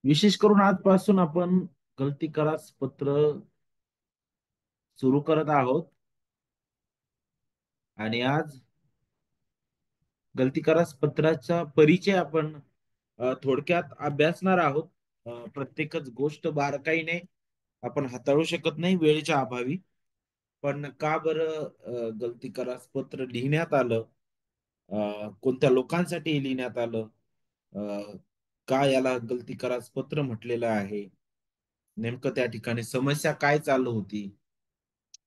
विशेष करून आजपासून आपण गलती करास पत्र सुरू करत आहोत आणि आज गलती करास पत्राचा परिचय आपण थोडक्यात अभ्यासणार आहोत. प्रत्येकच गोष्ट बारकाईने आपण हाताळू शकत नाही वेळेच्या अभावी. पण का बरं गलती करास पत्र लिहिण्यात आलं? कोणत्या लोकांसाठी हे लिहिण्यात आलं? अ, का याला गलती करास पत्र म्हटलेलं आहे? नेमकं त्या ठिकाणी समस्या काय चालू होती?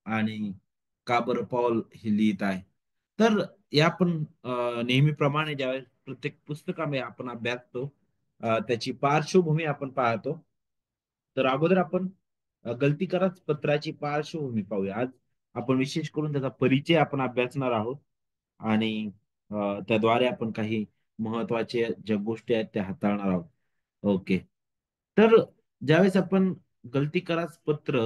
आणि का बरं पॉल हे लिहित आहे? तर या आपण नेहमीप्रमाणे ज्यावेळेस प्रत्येक पुस्तकामध्ये आपण अभ्यासतो, त्याची पार्श्वभूमी आपण पाहतो. तर अगोदर आपण गलती कराच पत्राची पार्श्वभूमी पाहूया. आज आपण विशेष करून त्याचा परिचय आपण अभ्यासणार आहोत आणि त्याद्वारे आपण काही महत्वाचे ज्या गोष्टी आहेत त्या हाताळणार आहोत. ओके. तर ज्यावेळेस आपण गलती कराच पत्र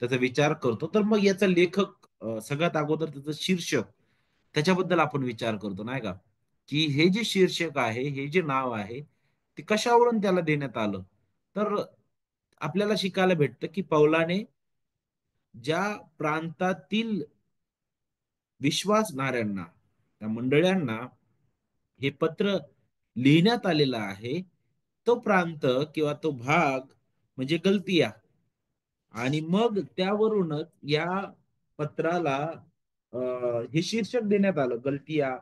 त्याचा विचार करतो, तर मग याचा लेखक सगळ्यात अगोदर त्याचं शीर्षक त्याच्याबद्दल आपण विचार करतो, नाही का? की हे जे शीर्षक आहे, हे जे नाव आहे, ते कशावरून त्याला देण्यात आलं? तर आपल्याला शिकायला भेटतं, की पौलाने ज्या प्रांतातील विश्वासणाऱ्यांना, त्या मंडळ्यांना हे पत्र लिहिण्यात आलेलं आहे, तो प्रांत किंवा तो भाग म्हणजे गलतिया आणि मग त्यावरूनच या पत्राला अ, हे शीर्षक देण्यात आलं, गलतिया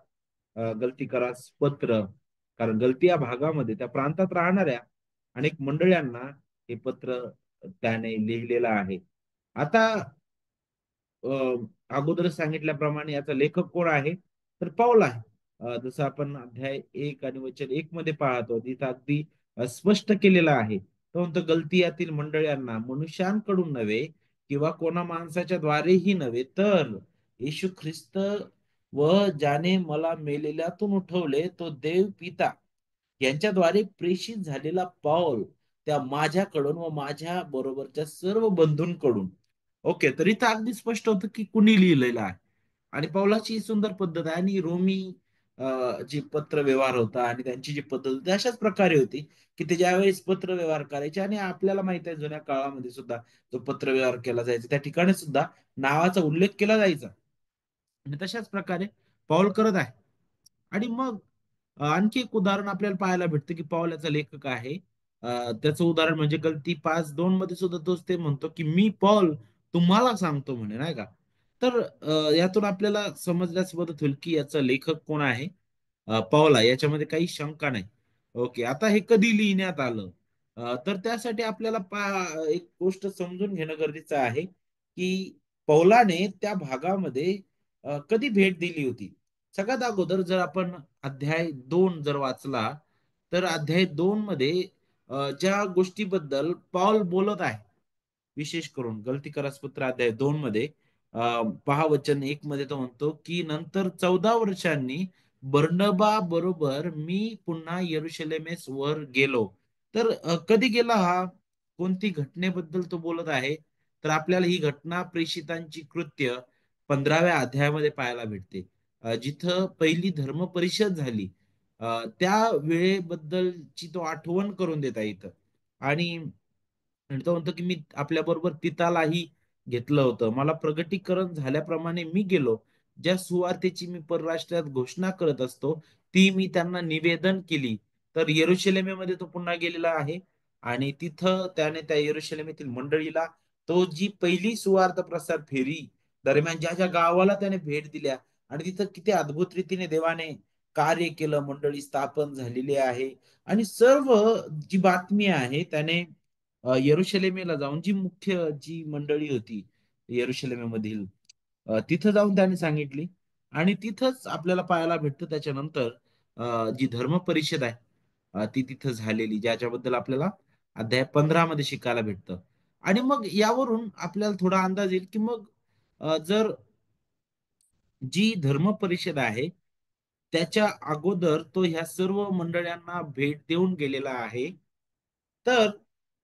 गलती करास पत्र. कारण गलतिया भागामध्ये त्या प्रांतात राहणाऱ्या अनेक मंडळ्यांना हे पत्र त्याने लिहिलेलं आहे. आता अगोदर सांगितल्याप्रमाणे याचा लेखक कोण आहे? तर पौल आहे. जसं आपण अध्याय 1 आणि वचन 1 मध्ये पाहतो, तिथं अगदी स्पष्ट केलेलं आहे. तो म्हणतो, गलतियातील मंडळींना मनुष्यांकडून नव्हे किंवा कोणा माणसाच्या द्वारेही नव्हे, तर येशू ख्रिस्त व ज्याने मला मेलेल्यातून उठवले, तो देव पिता यांच्याद्वारे प्रेषित झालेला पौल, त्या माझ्याकडून व माझ्या बरोबरच्या सर्व बंधूंकडून. ओके, तर इथं अगदी स्पष्ट होतं की कुणी लिहिलेलं आहे. आणि पौलाची ही सुंदर पद्धत आहे आणि रोमी जी पत्र व्यवहार होता आणि त्यांची जी पद्धत होती अशाच प्रकारे होती, की ते ज्यावेळेस पत्र व्यवहार करायचे आणि आपल्याला माहित आहे जुन्या काळामध्ये सुद्धा जो पत्र व्यवहार केला जायचा त्या ठिकाणी सुद्धा नावाचा उल्लेख केला जायचा. आणि तशाच प्रकारे पौल करत आहे. आणि मग आणखी एक उदाहरण आपल्याला पाहायला भेटतं, की पौल याचा लेखक आहे. त्याचं उदाहरण म्हणजे गलती 5:2 मध्ये सुद्धा तोच ते म्हणतो, की मी पौल तुम्हाला सांगतो म्हणे, नाही का? तर यातून आपल्याला समजण्यास मदत होईल, की याचा लेखक कोण आहे? पौल आहे. याच्यामध्ये काही शंका नाही. ओके. आता हे कधी लिहिण्यात आलं? तर त्यासाठी आपल्याला एक गोष्ट समजून घेणं गरजेचं आहे, की पौलाने त्या भागामध्ये कधी भेट दिली होती? सगळ्यात अगोदर जर आपण अध्याय 2 जर वाचला, तर अध्याय 2 मध्ये ज्या गोष्टीबद्दल पौल बोलत आहे, विशेष करून गलती करासपत्र अध्याय 2 मध्ये पहा वचन 1 मध्ये तो म्हणतो, की नंतर 14 वर्षांनी बर्नबा बरोबर मी पुन्हा यरुशलेमेस वर गेलो. तर कधी गेला हा? कोणती घटनेबद्दल तो बोलत आहे? तर आपल्याला ही घटना प्रेषितांची कृत्य 15व्या अध्यायामध्ये पाहायला भेटते. जिथं पहिली धर्म परिषद झाली. त्या वेळेबद्दलची तो आठवण करून देत आहे इथं. आणि आणि तो म्हणतो की मी आपल्याबरोबर पितालाही घेतलं होतं. मला प्रगटीकरण झाल्याप्रमाणे मी गेलो. ज्या सुवार्तेची मी परराष्ट्रात घोषणा करत असतो, ती मी त्यांना निवेदन केली. तर यरुशलेमेमध्ये तो पुन्हा गेलेला आहे आणि तिथं त्याने त्या यरुशलेमेतील मंडळीला तो जी पहिली सुवार्त प्रसार फेरी दरम्यान ज्या ज्या गावाला त्याने भेट दिल्या आणि तिथं किती अद्भुत रीतीने देवाने कार्य केलं, मंडळी स्थापन झालेली आहे आणि सर्व जी बातमी आहे त्याने यरुशलेमेला जाऊन जी मुख्य जी मंडळी होती यरुशलेमेमधील तिथं जाऊन त्याने सांगितली आणि तिथंच आपल्याला पाहायला भेटतं त्याच्यानंतर जी धर्म परिषद आहे ती तिथं झालेली ज्याच्याबद्दल आपल्याला अध्याय 15 मध्ये शिकायला भेटतं. आणि मग यावरून आपल्याला थोडा अंदाज येईल की मग जर जी धर्म परिषद आहे त्याच्या अगोदर तो ह्या सर्व मंडळांना भेट देऊन गेलेला आहे. तर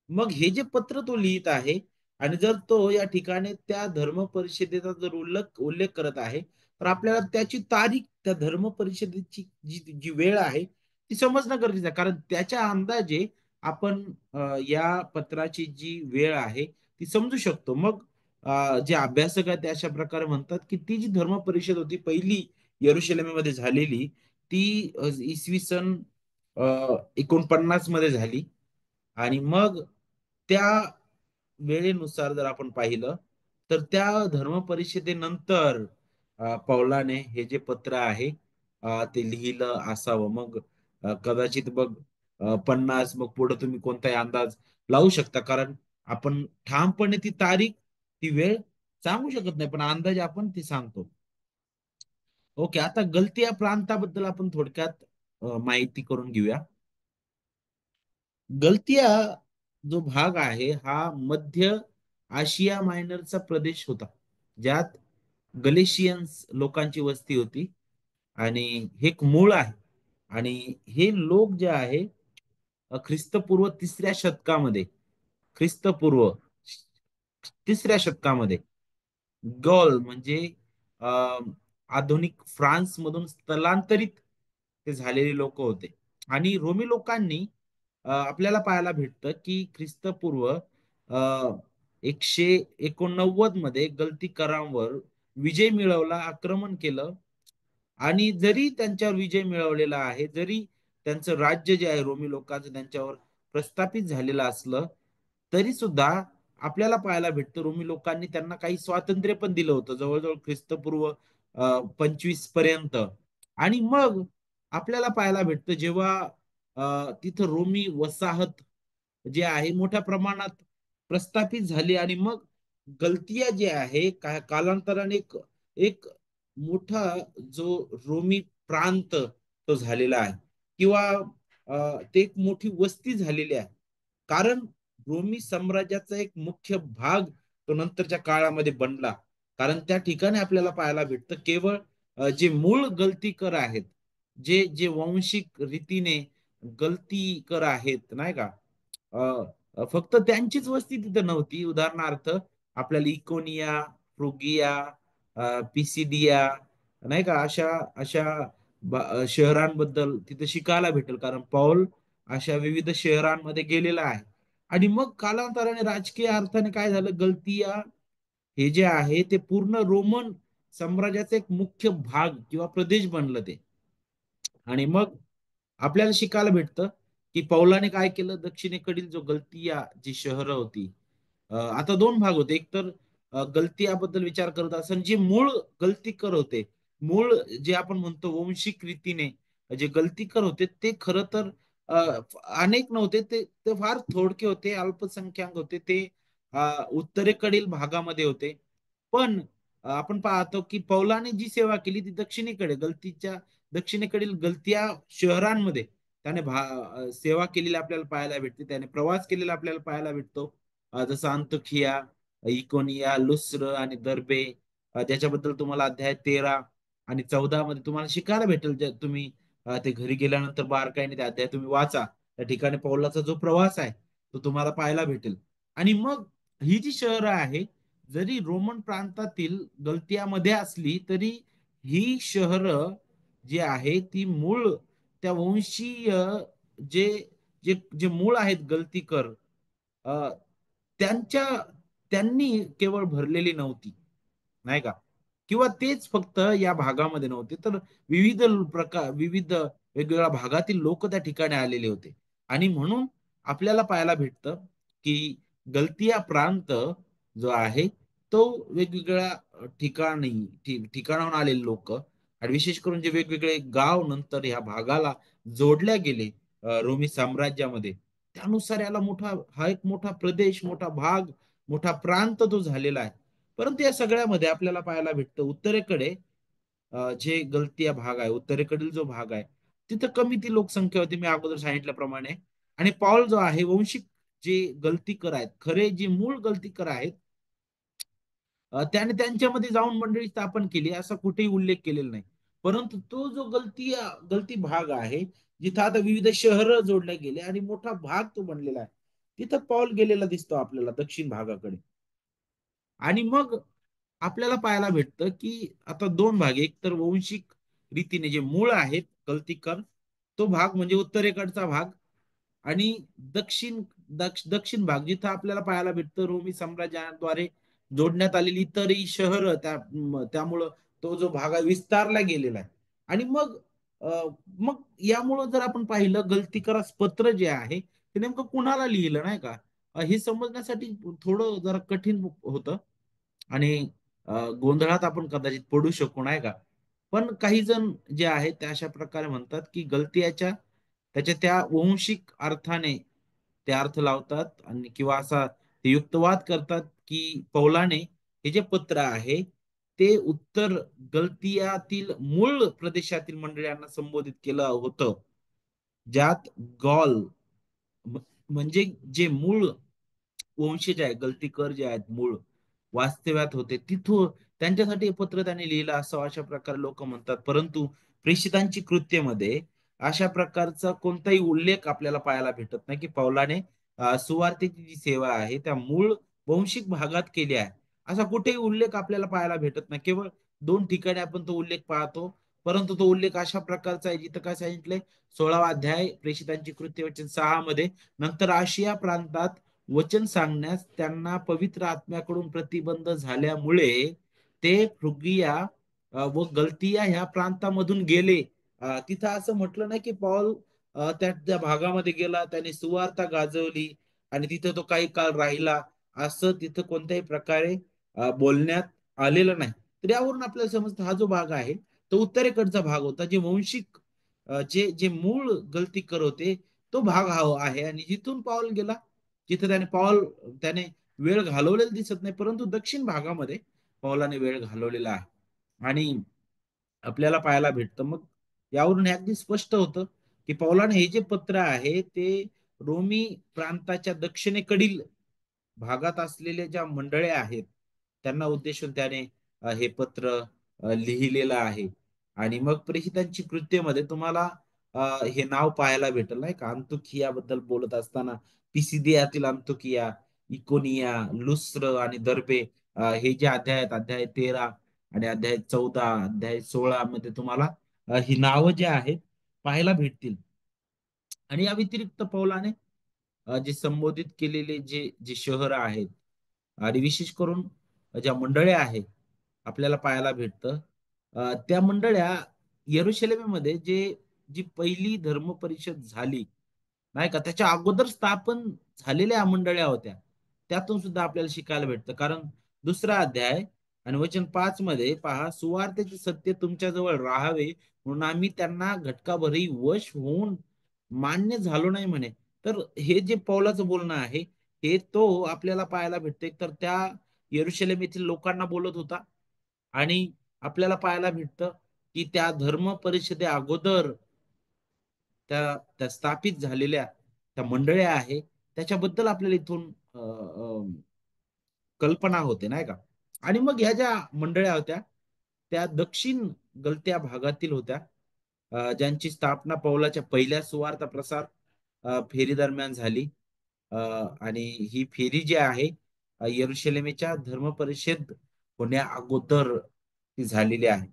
मग हे जे पत्र तो लिहित आहे आणि जर तो या ठिकाणी त्या धर्म परिषदेचा जर उल्लेख उल्लेख करत आहे, तर आपल्याला त्याची तारीख त्या धर्म परिषदेची जी जी वेळ आहे ती समजणं गरजेचं आहे. कारण त्याच्या अंदाजे आपण या पत्राची जी वेळ आहे ती समजू शकतो. मग जे अभ्यासक आहेत ते अशा प्रकारे म्हणतात, की ती जी धर्म परिषद होती पहिली यरुशलेममध्ये झालेली, ती इसवी सन 49 मध्ये झाली. आणि मग त्या वेळेनुसार जर आपण पाहिलं, तर त्या धर्म परिषदेनंतर पौलाने हे जे पत्र आहे ते लिहिलं असावं. मग कदाचित बघ 50 मग पुढे तुम्ही कोणताही अंदाज लावू शकता. कारण आपण ठामपणे ती तारीख, ती वेळ सांगू शकत नाही, पण अंदाजे आपण ती सांगतो. ओके, आता गलती या प्रांताबद्दल आपण थोडक्यात माहिती करून घेऊया. गलतिया जो भाग आहे हा मध्य आशिया मायनरचा प्रदेश होता, ज्यात गलेशियन्स लोकांची वस्ती होती. आणि हे एक मूळ आहे. आणि हे लोक जे आहे ख्रिस्तपूर्व 3ऱ्या शतकामध्ये, ख्रिस्तपूर्व 3ऱ्या शतकामध्ये गॉल म्हणजे अ, आधुनिक फ्रान्स मधून स्थलांतरित ते झालेले लोक होते. आणि रोमी लोकांनी आपल्याला पाहायला भेटतं की ख्रिस्तपूर्व 189 मध्ये गलती करारांवर विजय मिळवला, आक्रमण केलं. आणि जरी त्यांच्यावर विजय मिळवलेला आहे, जरी त्यांचं राज्य जे आहे रोमी लोकांचं त्यांच्यावर प्रस्थापित झालेलं असलं, तरी सुद्धा आपल्याला पाहायला भेटतं रोमी लोकांनी त्यांना काही स्वातंत्र्य पण दिलं होतं, जवळजवळ ख्रिस्तपूर्व 25 पर्यंत. आणि मग आपल्याला पाहायला भेटतं जेव्हा तिथं रोमी वसाहत जे आहे मोठ्या प्रमाणात प्रस्थापित झाली, आणि मग गलतिया जे आहे कालांतराने एक एक मोठा जो रोमी प्रांत तो झालेला आहे, किंवा ते एक मोठी वस्ती झालेली आहे. कारण रोमी साम्राज्याचा एक मुख्य भाग तो नंतरच्या काळामध्ये बनला. कारण त्या ठिकाणी आपल्याला पाहायला भेटतं केवळ जे मूळ गलतीकर आहेत, जे जे वांशिक रीतीने गलतीकर आहेत, नाही का, फक्त त्यांचीच वस्ती तिथं नव्हती. उदाहरणार्थ आपल्याला इकोनिया, फ्रुगिया, पिसिडिया, नाही का, अशा अशा शहरांबद्दल तिथे शिकायला भेटेल. कारण पौल अशा विविध शहरांमध्ये गेलेला आहे. आणि मग कालांतराने राजकीय अर्थाने काय झालं, गलतिया हे जे आहे ते पूर्ण रोमन साम्राज्याचा एक मुख्य भाग किंवा प्रदेश बनलं ते. आणि मग आपल्याला शिकायला भेटतं की पौलाने काय केलं, दक्षिणेकडील जो गलतिया जी शहरं होती, आता दोन भाग होते. एक तर गलतियाबद्दल विचार करत असेल, जे मूळ गलतीकर होते, मूळ जे आपण म्हणतो वंशिक रीतीने जे गलतीकर होते, ते खरं तर अ, अनेक नव्हते, ते ते फार थोडके होते, अल्पसंख्याक होते ते. उत्तरेकडील भागामध्ये होते. पण आपण पाहतो की पौलाने जी सेवा केली ती दक्षिणेकडे गलतीच्या दक्षिणेकडील गलतिया शहरांमध्ये त्याने सेवा केलेली आपल्याला पाहायला भेटते, त्याने प्रवास केलेला आपल्याला पाहायला भेटतो. जसं अंतुखिया, इकोनिया, लुस्र आणि दर्बे, ज्याच्याबद्दल तुम्हाला अध्याय 13 आणि 14 मध्ये तुम्हाला शिकायला भेटेल. जे तुम्ही ते घरी गेल्यानंतर बारकाईने ते अध्याय तुम्ही वाचा. त्या ठिकाणी पौलाचा जो प्रवास आहे तो तुम्हाला पाहायला भेटेल. आणि मग ही जी शहरं आहे, जरी रोमन प्रांतातील गलतियामध्ये असली तरी ही शहरं जी आहे ती मूळ त्या वंशीय जे जे जे मूळ आहेत गलतीकर, अ, त्यांच्या त्यांनी केवळ भरलेली नव्हती, नाही का, किंवा तेच फक्त या भागामध्ये नव्हते, तर विविध प्रकार, विविध वेगवेगळ्या भागातील लोक त्या ठिकाणी आलेले होते. आणि म्हणून आपल्याला पाहायला भेटतं की गलतिया प्रांत जो आहे तो वेगवेगळ्या ठिकाणाहून आलेले लोक, आणि विशेष करून जे वेगवेगळे गाव नंतर ह्या भागाला जोडल्या गेले रोमी साम्राज्यामध्ये, त्यानुसार याला हा एक मोठा प्रदेश, मोठा भाग, मोठा प्रांत तो झालेला आहे. परंतु या सगळ्यामध्ये आपल्याला पाहायला भेटतं उत्तरेकडे जे गलतिया भाग आहे, उत्तरेकडील जो भाग आहे, तिथं कमी ती लोकसंख्या होती, मी अगोदर सांगितल्याप्रमाणे. आणि पॉल जो आहे वंशिक जे गलतीकर आहेत, खरे जे मूळ गलतीकर आहेत, त्याने त्यांच्यामध्ये जाऊन मंडळी स्थापन केली असा कुठेही उल्लेख केलेला नाही. परंतु तो जो गलती भाग आहे, जिथं आता विविध शहरं जोडल्या गेले आणि मोठा भाग तो बनलेला आहे, तिथं पॉल गेलेला दिसतो आपल्याला दक्षिण भागाकडे. आणि मग आपल्याला पाहायला भेटतं की आता दोन भाग, एक तर वंशिक रीतीने जे मूळ आहेत गलतीकर, तो भाग म्हणजे उत्तरेकडचा भाग. आणि दक्षिण भाग जिथं आपल्याला पाहायला भेटतं रोमी साम्राज्याद्वारे जोडण्यात आलेली इतरही शहरं त्यामुळं तो जो भाग आहे विस्तारला गेलेला आहे. आणि मग यामुळं जर आपण पाहिलं गलतीकरास पत्र जे आहे ते नेमकं कुणाला लिहिलं नाही का, हे समजण्यासाठी थोडं जरा कठीण होतं. आणि गोंधळात आपण कदाचित पडू शकू नाही का. पण काही जण जे आहेत ते अशा प्रकारे म्हणतात की गलतियाच्या त्याच्या त्या वंशिक अर्थाने ते अर्थ लावतात आणि किंवा असा ते युक्तवाद करतात की पौलाने हे जे पत्र आहे ते उत्तर गलतियातील मूळ प्रदेशातील मंडळींना संबोधित केलं होतं, ज्यात गॉल म- म्हणजे जे मूळ वंशज आहे, गलतीकर जे आहेत मूळ वास्तव्यात होते तिथून त्यांच्यासाठी हे पत्र त्यांनी लिहिलं असं अशा प्रकारे लोक म्हणतात. परंतु प्रेषितांची कृत्यमध्ये अशा प्रकारचा कोणताही उल्लेख आपल्याला पाहायला भेटत नाही की पौलाने सुवार्तेची जी सेवा आहे त्या मूळ वंशिक भागात केली आहे. असा कुठेही उल्लेख आपल्याला पाहायला भेटत नाही. केवळ 2 ठिकाणी आपण तो उल्लेख पाहतो. परंतु तो उल्लेख अशा प्रकारचा आहे जिथं काय सांगितलंय, 16वा अध्याय प्रेषितांची कृत्य वचन 6 मध्ये, नंतर आशिया प्रांतात वचन सांगण्यास त्यांना पवित्र आत्म्याकडून प्रतिबंध झाल्यामुळे ते फ्रुगिया व गलतिया ह्या प्रांतामधून गेले. तिथं असं म्हटलं नाही की पॉल त्या भागामध्ये गेला, त्याने सुवार्ता गाजवली आणि तिथं तो काही काळ राहिला, असं तिथं कोणत्याही प्रकारे बोलण्यात आलेलं नाही. तर यावरून आपल्याला समजतं हा जो भाग आहे तो उत्तरेकडचा भाग होता. जे वंशिक जे जे मूळ गलतीकर होते तो भाग हा आहे. आणि जिथून पाऊल गेला तिथे त्याने वेळ घालवलेला दिसत नाही, परंतु दक्षिण भागामध्ये पौलाने वेळ घालवलेला आहे. आणि आपल्याला पाहायला भेटतं मग यावरून हे अगदी स्पष्ट होतं की पौलाने हे जे पत्र आहे ते रोमी प्रांताच्या दक्षिणेकडील भागात असलेल्या ज्या मंडळ्या आहेत त्यांना उद्देशून त्याने हे पत्र लिहिलेलं आहे. आणि मग प्रेषितांची कृत्येमध्ये तुम्हाला हे नाव पाहायला भेटेल नाही का, अंतुखिया बद्दल बोलत असताना पिसिदियातील अंतुकिया, इकोनिया, लुस्त्र आणि दर्बे, हे जे अध्याय आहेत अध्याय 13 आणि अध्याय 14, अध्याय 16 मध्ये तुम्हाला ही नावं जे आहेत पाहायला भेटतील. आणि या व्यतिरिक्त पौलाने जे संबोधित केलेले जे जे शहर आहेत आणि विशेष करून ज्या मंडळ्या आहेत आपल्याला पाहायला भेटतं, त्या मंडळ्या यरुशलेमेमध्ये जी पहिली धर्म परिषद झाली नाही का, त्याच्या अगोदर स्थापन झालेल्या मंडळ्या होत्या. त्यातून सुद्धा आपल्याला शिकायला भेटतं. कारण 2 अध्याय आणि वचन 5 मध्ये पहा, सुवार्तेचे सत्य तुमच्याजवळ राहावे म्हणून आम्ही त्यांना घटकाभरही वश होऊन मान्य झालो नाही म्हणे. तर हे जे पौलाचं बोलणं आहे हे तो आपल्याला पाहायला भेटते तर त्या यरुशलेम येथील लोकांना बोलत होता. आणि आपल्याला पाहायला भेटतं की त्या धर्म परिषदे अगोदर त्या त्या स्थापित झालेल्या त्या मंडळ्या आहे त्याच्याबद्दल आपल्याला इथून कल्पना होते नाही का. आणि मग ह्या ज्या मंडळ्या होत्या त्या दक्षिण गलत्या भागातील होत्या, ज्यांची स्थापना पौलाच्या पहिल्या सुवार्ता प्रसार फेरी दरम्यान झाली. अ, आणि ही फेरी जी आहे यरुशलेमेच्या धर्म परिषद होण्या अगोदर ती झालेली आहे.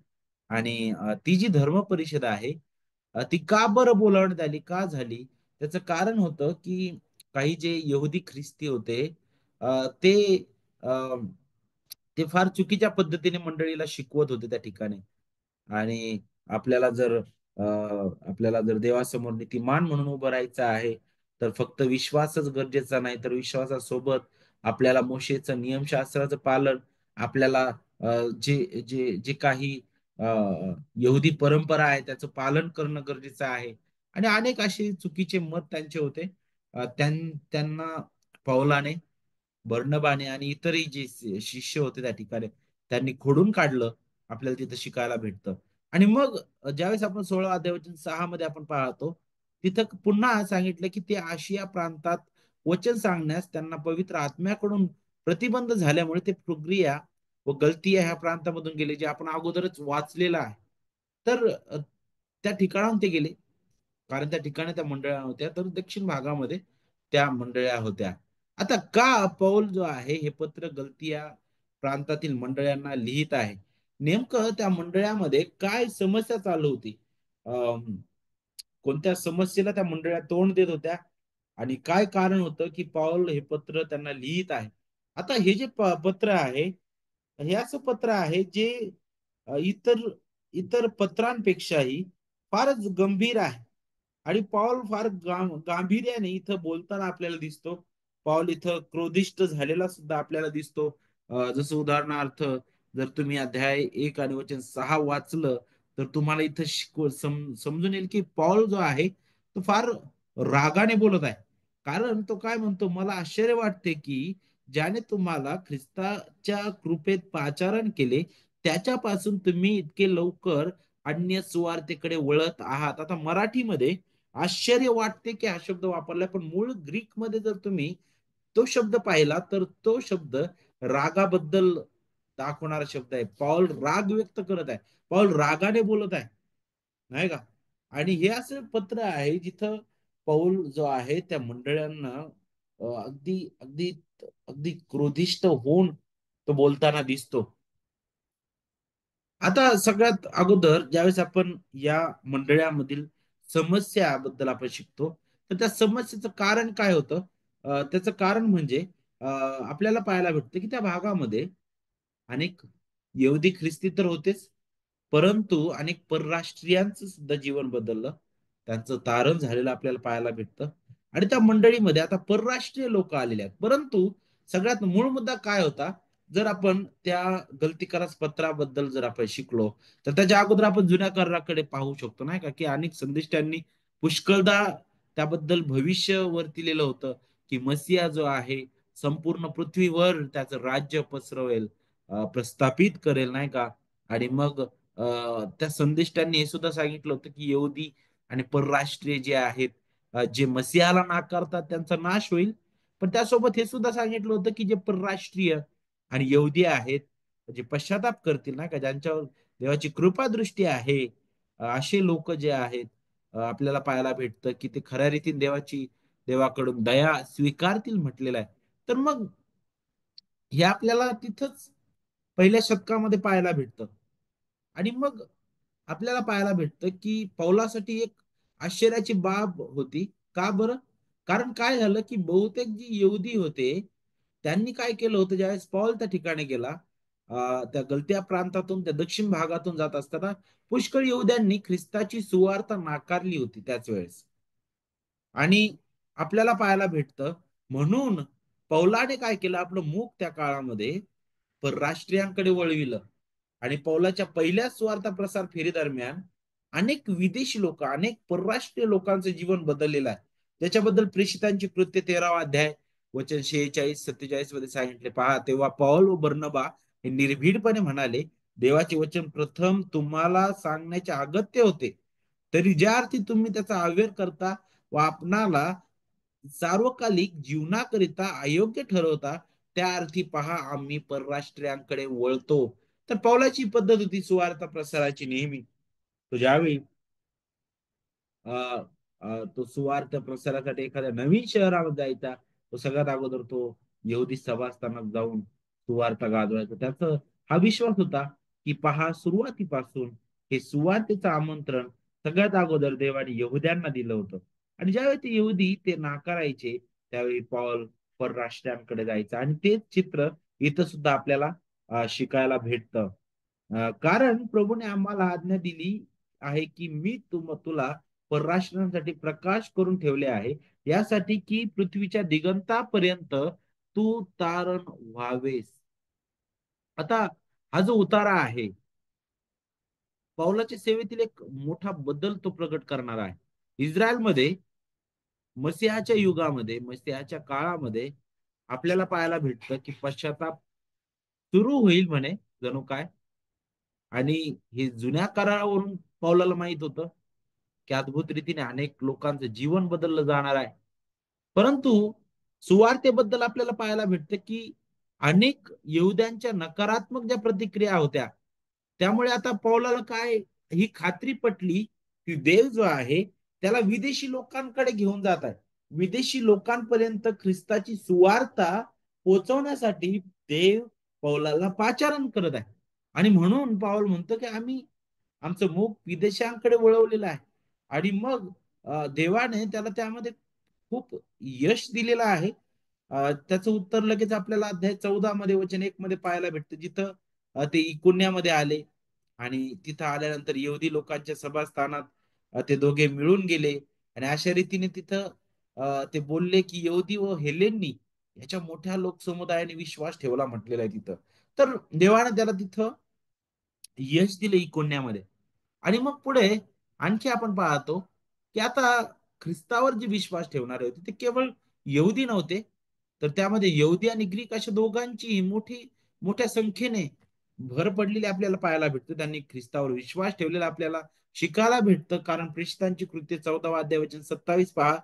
आणि ती जी धर्म परिषद आहे ती का बरं बोलावण्यात आली, का झाली, त्याचं कारण होतं की काही जे यहुदी ख्रिस्ती होते ते अ, ते फार चुकीच्या पद्धतीने मंडळीला शिकवत होते त्या ठिकाणी. आणि आपल्याला जर आपल्याला जर देवासमोर नीतिमान म्हणून उभं राहायचं आहे तर फक्त विश्वासच गरजेचा नाही, तर विश्वासासोबत आपल्याला मोशेचं नियमशास्त्राचं पालन, आपल्याला जे जे जे काही अ, यहुदी परंपरा आहे त्याचं पालन करणं गरजेचं आहे. आणि अनेक असे चुकीचे मत त्यांचे होते. त्यांना पौलाने, बर्नबाने आणि इतरही जे शिष्य होते त्या ठिकाणी त्यांनी खोडून काढलं, आपल्याला तिथं शिकायला भेटतं. आणि मग ज्यावेळेस आपण 16 अध्याय वचन 6 मध्ये आपण पाहतो तिथं पुन्हा सांगितलं की ते आशिया प्रांतात वचन सांगण्यास त्यांना पवित्र आत्म्याकडून प्रतिबंध झाल्यामुळे ते फ्रुगिया व गलतिया ह्या प्रांतामधून गेले, जे आपण अगोदरच वाचलेलं आहे. तर त्या ठिकाणाहून ते गेले कारण त्या ठिकाणी त्या मंडळ्या होत्या, तर दक्षिण भागामध्ये त्या मंडळ्या होत्या. आता का पौल जो आहे हे पत्र गलतिया प्रांतातील मंडळ्यांना लिहित आहे, नेमकं त्या मंडळामध्ये काय समस्या चालू होती, कोणत्या समस्येला त्या मंडळ्या तोंड देत होत्या, आणि काय कारण होतं की पौल हे पत्र त्यांना लिहित आहे. आता हे जे पत्र आहे, हे असं पत्र आहे जे इतर इतर पत्रांपेक्षाही फारच गंभीर आहे. आणि पौल फार गांभीर्याने इथं बोलताना आपल्याला दिसतो. पौल इथं क्रोधिष्ठ झालेला सुद्धा आपल्याला दिसतो. जसं उदाहरणार्थ जर तुम्ही अध्याय 1 आणि वचन 6 वाचलं, तर तुम्हाला इथं समजून येईल की पौल जो आहे तो फार रागाने बोलत आहे. कारण तो काय म्हणतो, मला आश्चर्य वाटते की ज्याने तुम्हाला ख्रिस्ताच्या कृपेत पाचारण केले, त्याच्यापासून तुम्ही इतके लवकर अन्य सुवार्तेकडे वळत आहात. आता मराठीमध्ये आश्चर्य वाटते की हा शब्द वापरलाय, पण मूळ ग्रीक मध्ये जर तुम्ही तो शब्द पाहिला तर तो शब्द रागाबद्दल दाखवणारा शब्द आहे. पौल राग व्यक्त करत आहे, पौल रागाने बोलत आहे, नाही का? आणि हे असं पत्र आहे जिथं पौल जो आहे त्या मंडळांना अगदी अगदी अगदी क्रोधिष्ट होऊन तो बोलताना दिसतो. आता सगळ्यात अगोदर ज्यावेळेस आपण या मंडळामधील समस्याबद्दल आपण शिकतो, तर त्या समस्येचं कारण काय होतं? त्याचं कारण म्हणजे आपल्याला पाहायला भेटतं की त्या भागामध्ये अनेक यहुदी ख्रिस्ती तर होतेच, परंतु अनेक परराष्ट्रीयांचं सुद्धा जीवन बदललं. त्यांचं तारण झालेलं आपल्याला पाहायला भेटतं. आणि त्या मंडळीमध्ये आता परराष्ट्रीय लोक आलेले आहेत. परंतु सगळ्यात मूळ मुद्दा काय होता? जर आपण त्या गलतीकरास पत्राबद्दल जर आपण शिकलो, तर त्याच्या अगोदर आपण जुन्या कराराकडे पाहू शकतो, नाही का? की अनेक संदेष्टांनी पुष्कळदा त्याबद्दल भविष्य वर्तिलेलं होतं, की मसिया जो आहे संपूर्ण पृथ्वीवर त्याचं राज्य पसरवेल, प्रस्थापित करेल, नाही का? आणि मग त्या संदेष्टांनी हे सुद्धा सांगितलं होतं की यहुदी आणि परराष्ट्रीय जे आहेत, जे मसिहाला नाकारतात त्यांचा नाश होईल. पण त्यासोबत हे सुद्धा सांगितलं होतं की जे परराष्ट्रीय आणि यहुदी आहेत, जे पश्चाताप करतील, ना का, ज्यांच्यावर देवाची कृपादृष्टी आहे, असे लोक जे आहेत, आपल्याला पाहायला भेटतं की ते खऱ्या रीतीने देवाकडून दया स्वीकारतील म्हटलेलं आहे. तर मग हे आपल्याला तिथंच पहिल्या शतकामध्ये पाहायला भेटतं. आणि मग आपल्याला पाहायला भेटतं की पौलासाठी एक आश्चर्याची बाब होती. का बरं? कारण काय झालं की बहुतेक जी यहुदी होते, त्यांनी काय केलं होतं, ज्यावेळेस पौल त्या ठिकाणी गेला, त्या गलत्या प्रांतातून, त्या दक्षिण भागातून जात असताना पुष्कळ यहुद्यांनी ख्रिस्ताची सुवार्ता नाकारली होती त्याच वेळेस. आणि आपल्याला पाहायला भेटतं, म्हणून पौलाने काय केलं, आपलं मुख त्या काळामध्ये परराष्ट्रीयांकडे वळविलं. आणि पौलाच्या पहिल्या सुवार्ता प्रसार फेरी दरम्यान अनेक विदेशी लोक, अनेक परराष्ट्रीय लोकांचं जीवन बदललेलं आहे. त्याच्याबद्दल प्रेषितांची कृत्य 13वा अध्याय वचन 46-47 मध्ये सांगितले पहा. तेव्हा पौल व बर्नबा हे निर्भीडपणे म्हणाले, देवाचे वचन प्रथम तुम्हाला सांगण्याचे अगत्य होते, तरी ज्या अर्थी तुम्ही त्याचा अवेअर करता व आपणाला सार्वकालिक जीवनाकरिता अयोग्य ठरवता, त्या अर्थी पहा आम्ही परराष्ट्रीयांकडे वळतो. तर पौलाची पद्धत होती सुवार्ता प्रसाराची नेहमी. तो ज्यावेळी अ, तो सुवार्थ प्रसारासाठी एखाद्या नवीन शहरामध्ये जायचा, तो सगळ्यात अगोदर तो यहुदी सभास्थानात जाऊन सुवार्ता गाजवायचा. त्याचा हा विश्वास होता की पहा, सुरुवातीपासून हे सुवार्तेचं आमंत्रण सगळ्यात अगोदर देवाने यहुद्यांना दिलं होतं. आणि ज्यावेळी ते यहुदी ते नाकारायचे, त्यावेळी पौल परराष्ट्रांकडे जायचा. आणि तेच चित्र इथं सुद्धा आपल्याला शिकायला भेटतं. कारण प्रभूने आम्हाला आज्ञा दिली आहे की मी तुला परराष्ट्रांसाठी प्रकाश करून ठेवले आहे, यासाठी की पृथ्वीच्या दिगंतापर्यंत तू तारण व्हावेस. आता हा जो उतारा आहे, पौलाच्या सेवेतील एक मोठा बदल तो प्रकट करणार आहे. इस्रायलमध्ये मसीहाच्या युगामध्ये, मसीहाच्या काळामध्ये आपल्याला पाहायला भेटतं की पश्चाताप सुरू होईल म्हणे, जणू काय. आणि हे जुन्या करारावरून पौलाला माहित होतं की अद्भुत रीतीने अनेक लोकांचं जीवन बदललं जाणार आहे. परंतु सुवार्तेबद्दल आपल्याला पाहायला भेटतं की अनेक यहुद्यांच्या नकारात्मक ज्या प्रतिक्रिया होत्या, त्यामुळे आता पौलाला काय ही खात्री पटली की देव जो आहे त्याला विदेशी लोकांकडे घेऊन जात आहे. विदेशी लोकांपर्यंत ख्रिस्ताची सुवार्ता पोहोचवण्यासाठी देव पौलाला पाचारण करत आहे. आणि म्हणून पाऊल म्हणतो की आम्ही आमचं मुख विदेशांकडे वळवलेलं आहे. आणि मग देवाने त्याला त्यामध्ये खूप यश दिलेलं आहे. त्याचं उत्तर लगेच आपल्याला अध्याय 14 मध्ये वचन 1 मध्ये पाहायला भेटतं, जिथं ते इकोन्यामध्ये आले आणि तिथं आल्यानंतर यहुदी लोकांच्या सभास्थानात ते दोघे मिळून गेले आणि अशा रीतीने तिथं ते बोलले की यहुदी व हेलेंनी याच्या मोठ्या लोकसमुदायाने विश्वास ठेवला म्हटलेला आहे तिथं. तर देवानं त्याला तिथं यश दिलं इकोन्यामध्ये. आणि मग पुढे आणखी आपण पाहतो, की आता ख्रिस्तावर जे विश्वास ठेवणारे होते ते केवळ यहुदी नव्हते, तर त्यामध्ये यहुदी आणि ग्रीक अशा दोघांची मोठ्या संख्येने भर पडलेली आपल्याला पाहायला भेटते. त्यांनी ख्रिस्तावर विश्वास ठेवलेला आपल्याला शिकायला भेटतं. कारण प्रेषितांची कृत्य 14 अध्याय वचन 27 पहा.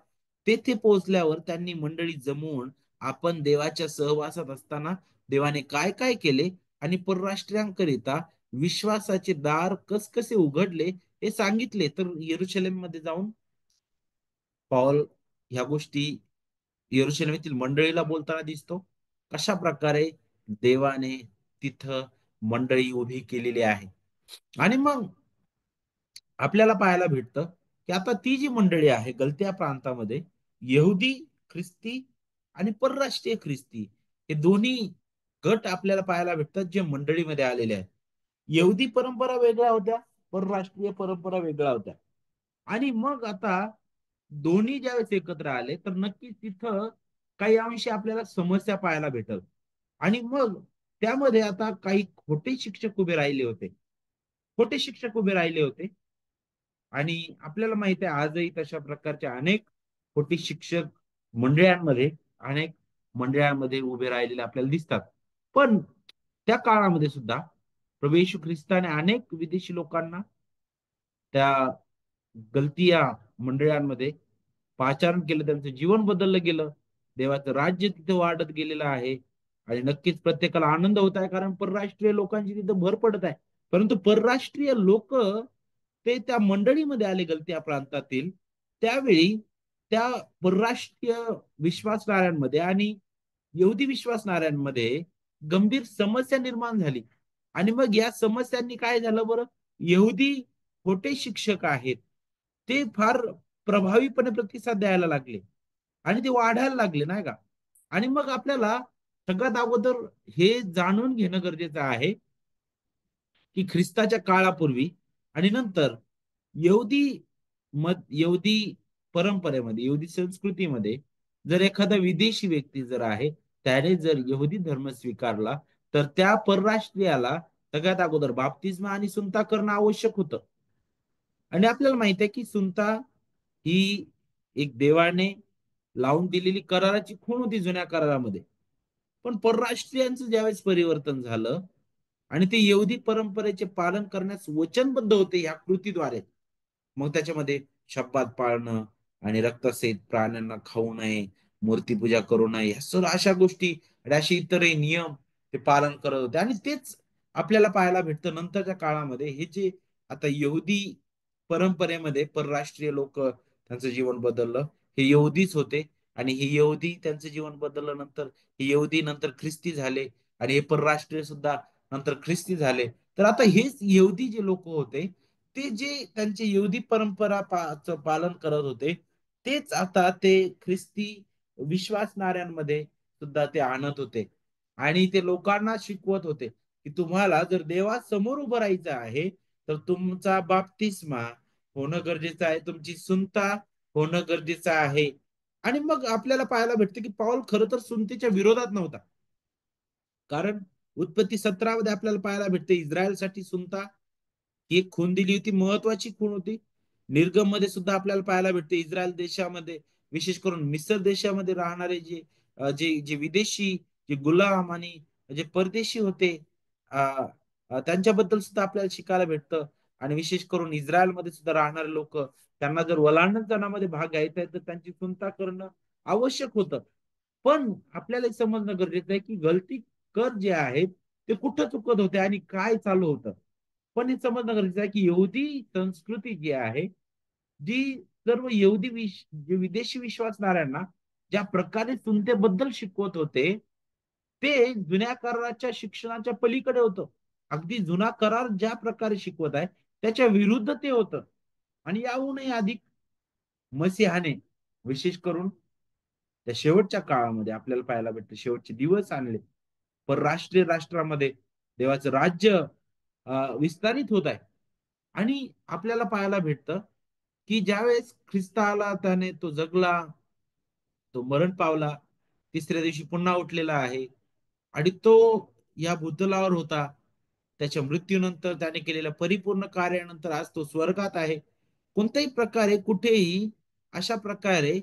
तेथे पोहोचल्यावर त्यांनी मंडळी जमवून आपण देवाच्या सहवासात असताना देवाने काय काय केले आणि परराष्ट्रीयांकरिता विश्वासाचे दार कसे उघडले हे सांगितले. तर यरुशलेम मध्ये जाऊन पॉल ह्या गोष्टी यरुशलेमेतील मंडळीला बोलताना दिसतो. कशा प्रकारे देवाने तिथं मंडळी उभी केलेली आहे. आणि मग आपल्याला पाहायला भेटतं, की आता ती जी मंडळी आहे गलत्या प्रांतामध्ये यहुदी ख्रिस्ती आणि परराष्ट्रीय ख्रिस्ती हे दोन्ही गट आपल्याला पाहायला भेटतात जे मंडळीमध्ये आलेले आहेत. यहुदी परंपरा वेगळ्या होत्या, परराष्ट्रीय परंपरा वेगळ्या होत्या. आणि मग आता दोन्ही ज्यावेळेस एकत्र आले तर नक्कीच तिथं काही अंशी आपल्याला समस्या पाहायला भेटत. आणि मग त्यामध्ये आता काही खोटे शिक्षक उभे राहिले होते. खोटे शिक्षक उभे राहिले होते आणि आपल्याला माहिती आहे आजही तशा प्रकारच्या अनेक खोटी शिक्षक मंडळांमध्ये अनेक मंडळांमध्ये उभे राहिलेले आपल्याला दिसतात. पण त्या काळामध्ये सुद्धा प्रभू येशू ख्रिस्ताने अनेक विदेशी लोकांना त्या गलती मंडळांमध्ये पाचारण केलं, त्यांचं जीवन बदललं गेलं. देवाचं राज्य तिथे वाढत गेलेलं आहे आणि नक्कीच प्रत्येकाला आनंद होत आहे कारण परराष्ट्रीय लोकांची तिथे भर पडत आहे. परंतु परराष्ट्रीय लोक ते त्या मंडळीमध्ये आले गलत्या प्रांतातील त्यावेळी त्या परराष्ट्रीय विश्वासणाऱ्यांमध्ये आणि यहुदी विश्वासणाऱ्यांमध्ये गंभीर समस्या निर्माण झाली. आणि मग या समस्यांनी काय झालं बरं, यहुदी खोटे शिक्षक आहेत ते फार प्रभावीपणे प्रतिसाद द्यायला लागले आणि ते वाढायला लागले नाही का. आणि मग आपल्याला सगळ्यात अगोदर हे जाणून घेणं गरजेचं आहे की ख्रिस्ताच्या काळापूर्वी आणि नंतर यहुदी यहुदी परंपरेमध्ये यहुदी संस्कृतीमध्ये जर एखादा विदेशी व्यक्ती जर आहे त्याने जर यहुदी धर्म स्वीकारला तर त्या परराष्ट्रीयाला सगळ्यात अगोदर बाप्तिस्मा आणि सुंता करणं आवश्यक होतं. आणि आपल्याला माहित आहे की सुनता ही एक देवाने लावून दिलेली कराराची खूण होती जुन्या करारामध्ये. पण परराष्ट्रीयांचं ज्यावेळेस परिवर्तन झालं आणि ते यहुदी परंपरेचे पालन करण्यास वचनबद्ध होते या कृतीद्वारे, मग त्याच्यामध्ये शब्दात पाळणं आणि रक्तसेत प्राण्यांना खाऊ नये, मूर्तीपूजा करू नये, या सर्व अशा गोष्टी आणि असे इतरही नियम ते पालन करत होते. आणि तेच आपल्याला पाहायला भेटतं नंतरच्या काळामध्ये हे जे आता यहुदी परंपरेमध्ये परराष्ट्रीय लोक त्यांचं जीवन बदललं हे यहुदीच होते. आणि हे यहुदी त्यांचं जीवन बदललं नंतर हे यहुदी नंतर ख्रिस्ती झाले आणि हे परराष्ट्रीय सुद्धा नंतर ख्रिस्ती झाले. तर आता हेच यहुदी जे लोक होते ते जे त्यांचे यहुदी परंपरा पालन करत होते तेच आता ते ख्रिस्ती विश्वासणाऱ्यांमध्ये सुद्धा ते आणत होते आणि ते लोकांना शिकवत होते की तुम्हाला जर देवासमोर उभं राहायचं आहे तर तुमचा बाप्तिस्मा होणं गरजेचं आहे, तुमची सुनता होणं गरजेचं आहे. आणि मग आपल्याला पाहायला भेटतं की पाऊल खरं तर सुनतेच्या विरोधात नव्हता. कारण उत्पत्ती 17 मध्ये आपल्याला पाहायला भेटते इस्रायलसाठी सुनता ही एक खून दिली होती, महत्वाची खून होती. निर्गम मध्ये सुद्धा आपल्याला पाहायला भेटते इस्रायल देशामध्ये विशेष करून मिसर देशामध्ये राहणारे जे जे जे विदेशी जे गुलाम आणि जे परदेशी होते त्यांच्याबद्दल सुद्धा आपल्याला शिकायला भेटतं. आणि विशेष करून इस्रायलमध्ये सुद्धा राहणारे लोक त्यांना जर वलांडणपणामध्ये भाग घ्यायचा आहे तर त्यांची सुनता करणं आवश्यक होतं. पण आपल्याला समजणं गरजेचं आहे की गलती कर जे आहेत ते कुठं चुकत होते आणि काय चालू होतं. पण हे समजणं गरजेचं आहे की यहुदी संस्कृती जी आहे जी सर्व जे विदेशी विश्वासणाऱ्यांना ज्या प्रकारे सुनतेबद्दल शिकवत होते ते जुन्या कराराच्या शिक्षणाच्या पलीकडे होतं. अगदी जुना करार ज्या प्रकारे शिकवत आहे त्याच्या विरुद्ध ते होतं. आणि याहूनही अधिक मसीहाने विशेष करून त्या शेवटच्या काळामध्ये आपल्याला पाहायला भेटतं, शेवटचे दिवस आणले. परराष्ट्रीय राष्ट्रामध्ये देवाचं राज्य विस्तारित होत आहे. आणि आपल्याला पाहायला भेटतं, की ज्यावेळेस ख्रिस्त आला, त्याने तो जगला, तो मरण पावला, तिसऱ्या दिवशी पुन्हा उठलेला आहे. आणि तो या भूतलावर होता. त्याच्या मृत्यूनंतर त्याने केलेल्या परिपूर्ण कार्यानंतर आज तो स्वर्गात आहे. कोणत्याही प्रकारे कुठेही अशा प्रकारे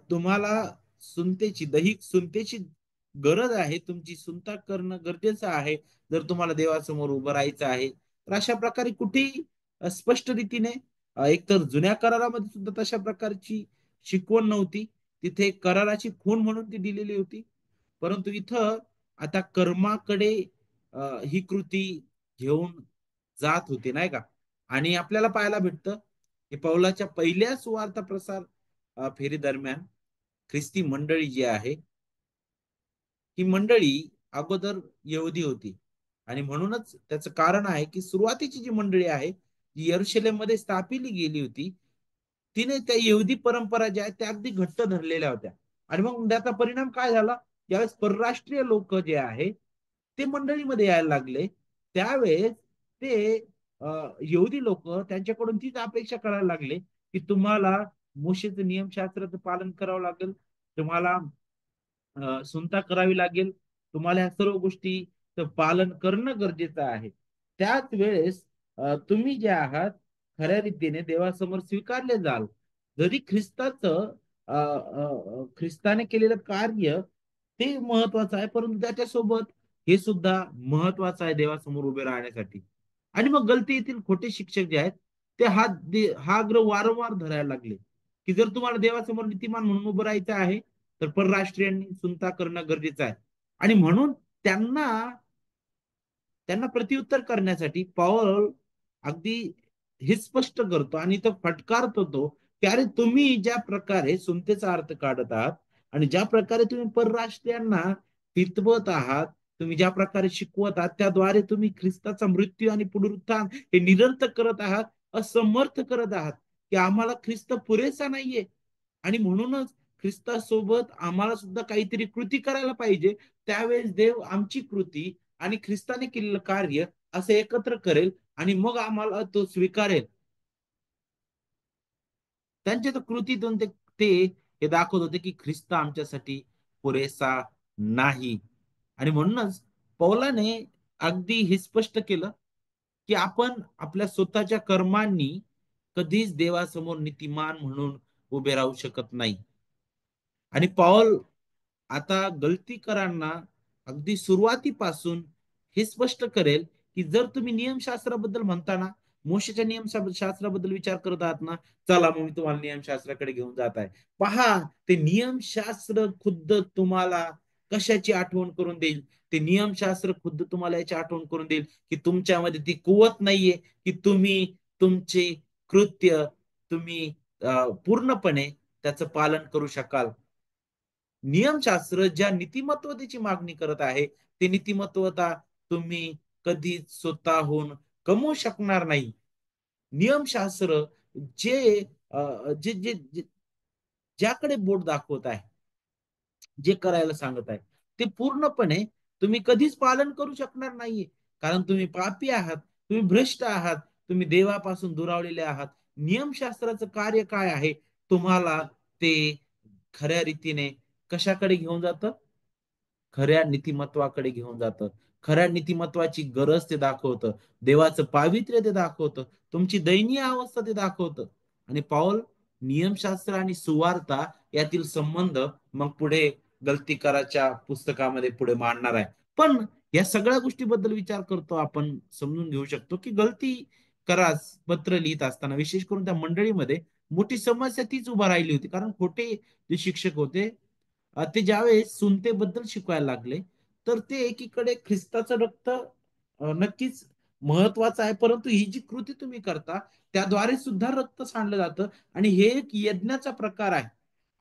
तुम्हाला सुनतेची, दैहिक सुनतेची गरज आहे. तुमची सुनता करणं गरजेचं आहे. जर तुम्हाला देवासमोर उभं राहायचं आहे, तर अशा प्रकारे कुठेही स्पष्ट रीतीने एकतर जुन्या करारामध्ये सुद्धा तशा प्रकारची शिकवण नव्हती. तिथे कराराची खूण म्हणून ती दिलेली होती. परंतु इथं आता कर्माकडे ही कृती घेऊन जात होती, नाही का? आणि आपल्याला पाहायला भेटतं की पौलाच्या पहिल्या सुवार्थ प्रसार फेरी दरम्यान ख्रिस्ती मंडळी जी आहे, ही मंडळी अगोदर यहुदी होती. आणि म्हणूनच त्याचं कारण आहे की सुरुवातीची जी मंडळी आहे, जी यरुशलेममध्ये स्थापिली गेली होती, तिने त्या यहुदी परंपरा ज्या आहेत त्या अगदी घट्ट धरलेल्या होत्या. आणि मग त्याचा परिणाम काय झाला? ज्यावेळेस परराष्ट्रीय लोक जे आहे ते मंडळीमध्ये यायला लागले, त्यावेळेस ते यहुदी लोक त्यांच्याकडून तीच अपेक्षा करायला लागले की तुम्हाला मोशेचं नियमशास्त्राचं पालन करावं लागेल, तुम्हाला सुनता करावी लागेल, तुम्हाला ह्या सर्व गोष्टीचं पालन करणं गरजेचं आहे. त्याच वेळेस तुम्ही जे आहात खऱ्या रीतीने देवासमोर स्वीकारले जाल. जरी ख्रिस्ताने केलेलं कार्य ते महत्वाचं आहे, परंतु त्याच्यासोबत हे सुद्धा महत्वाचं आहे देवासमोर उभे राहण्यासाठी. आणि मग गलती येथील खोटे शिक्षक जे आहेत ते हा आग्रह वारंवार धरायला लागले की जर तुम्हाला देवासमोर नीतिमान म्हणून उभं राहायचं आहे, तर परराष्ट्रीयांनी सुनता करणं गरजेचं आहे. आणि म्हणून त्यांना त्यांना प्रत्युत्तर करण्यासाठी पॉल अगदी हे स्पष्ट करतो आणि तो फटकारतो तो की अरे तुम्ही ज्या प्रकारे सुनतेचा अर्थ काढत आहात आणि ज्या प्रकारे तुम्ही परराष्ट्रीयांना पितवत आहात, तुम्ही ज्या प्रकारे शिकवत आहात, त्याद्वारे तुम्ही ख्रिस्ताचा मृत्यू आणि पुनरुत्थान हे निरर्थक करत आहात, असमर्थ करत आहात की आम्हाला ख्रिस्त पुरेसा नाहीये. आणि म्हणूनच ख्रिस्तासोबत आम्हाला सुद्धा काहीतरी कृती करायला पाहिजे. त्यावेळेस देव आमची कृती आणि ख्रिस्ताने केलेलं कार्य असं एकत्र करेल आणि मग आम्हाला तो स्वीकारेल. त्यांच्या तर कृतीतून ते ते हे दाखवत होते की ख्रिस्त आमच्यासाठी पुरेसा नाही. आणि म्हणूनच पौलाने अगदी हे स्पष्ट केलं की आपण आपल्या स्वतःच्या कर्मांनी कधीच देवासमोर नीतिमान म्हणून उभे राहू शकत नाही. आणि पौल आता गलतीकरांना अगदी सुरुवातीपासून हे स्पष्ट करेल की जर तुम्ही नियमशास्त्राबद्दल म्हणताना मोशेच्या नियमशास्त्राबद्दल विचार करत आहात ना, चला मग मी तुम्हाला नियमशास्त्राकडे घेऊन जात आहे. पहा, ते नियमशास्त्र खुद्द तुम्हाला कशाची आठवण करून देईल? ते नियमशास्त्र खुद्द तुम्हाला याची आठवण करून देईल की तुमच्यामध्ये ती कुवत नाहीये की तुम्ही तुमचे कृत्य तुम्ही पूर्णपणे त्याचं पालन करू शकाल. नियमशास्त्र ज्या नीतिमत्वतेची मागणी करत आहे, ते नीतिमत्वता तुम्ही कधीच स्वतःहून कमवू शकणार नाही. नियमशास्त्र जे जे जे जे- ज्याकडे बोट दाखवत आहे, जे करायला सांगत आहे, ते पूर्णपणे तुम्ही कधीच पालन करू शकणार नाहीये. कारण तुम्ही पापी आहात, तुम्ही भ्रष्ट आहात, तुम्ही देवापासून दुरावलेले आहात. नियमशास्त्राचं कार्य काय आहे? तुम्हाला ते खऱ्या रीतीने कशाकडे घेऊन जातं? खऱ्या नीतिमत्वाकडे घेऊन जातं. खऱ्या नीतिमत्वाची गरज ते दाखवतं. देवाचं पावित्र्य ते दाखवतं. तुमची दयनीय अवस्था ते दाखवतं. आणि पाऊल नियमशास्त्र आणि सुवार्ता यातील संबंध मग पुढे गलतीकाराच्या पुस्तकामध्ये पुढे मांडणार आहे. पण या सगळ्या गोष्टीबद्दल विचार करतो आपण समजून घेऊ शकतो की गलती करास पत्र लिहित असताना विशेष करून त्या मंडळीमध्ये मोठी समस्या तीच उभा राहिली होती. कारण खोटे जे शिक्षक होते ते ज्यावेळेस सुनतेबद्दल शिकवायला लागले, तर ते एकीकडे ख्रिस्ताचं रक्त नक्कीच महत्वाचं आहे, परंतु ही जी कृती तुम्ही करता त्याद्वारे सुद्धा रक्त सांडलं जातं आणि हे एक यज्ञाचा प्रकार आहे.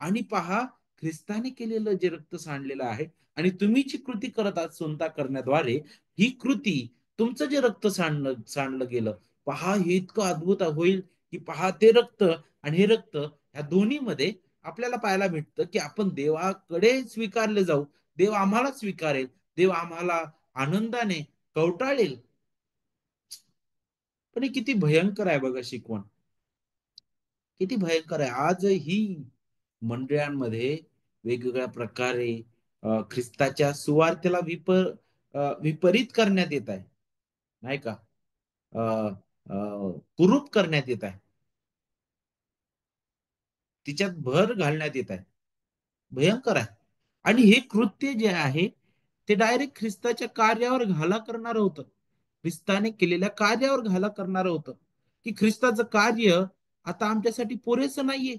आणि पहा, ख्रिस्ताने केलेलं जे रक्त सांडलेलं आहे आणि तुम्ही जी कृती करत आहात सुनता करण्याद्वारे, ही कृती तुमचं जे रक्त सांडलं सांडलं गेलं, पहा हे इतकं अद्भुत होईल की पहा ते रक्त आणि हे रक्त ह्या दोन्हीमध्ये आपल्याला पाहायला भेटतं की आपण देवाकडे स्वीकारले जाऊ, देव आम्हाला स्वीकारेल, देव आम्हाला आनंदाने कवटाळेल. पण हे किती भयंकर आहे बघा शिकवण. किती भयंकर आहे. आजही मंडळांमध्ये वेगवेगळ्या प्रकारे ख्रिस्ताच्या सुवार्तेला विपरीत करण्यात येत आहे, नाही का? अ, अ, कुरूप करण्यात येत आहे. तिच्यात भर घालण्यात येत आहे. भयंकर आहे. आणि हे कृत्य जे आहे, ते डायरेक्ट ख्रिस्ताच्या कार्यावर घाला करणारं होतं. ख्रिस्ताने केलेल्या कार्यावर घाला करणारं होतं, की ख्रिस्ताचं कार्य आता आमच्यासाठी पुरेसं नाहीये.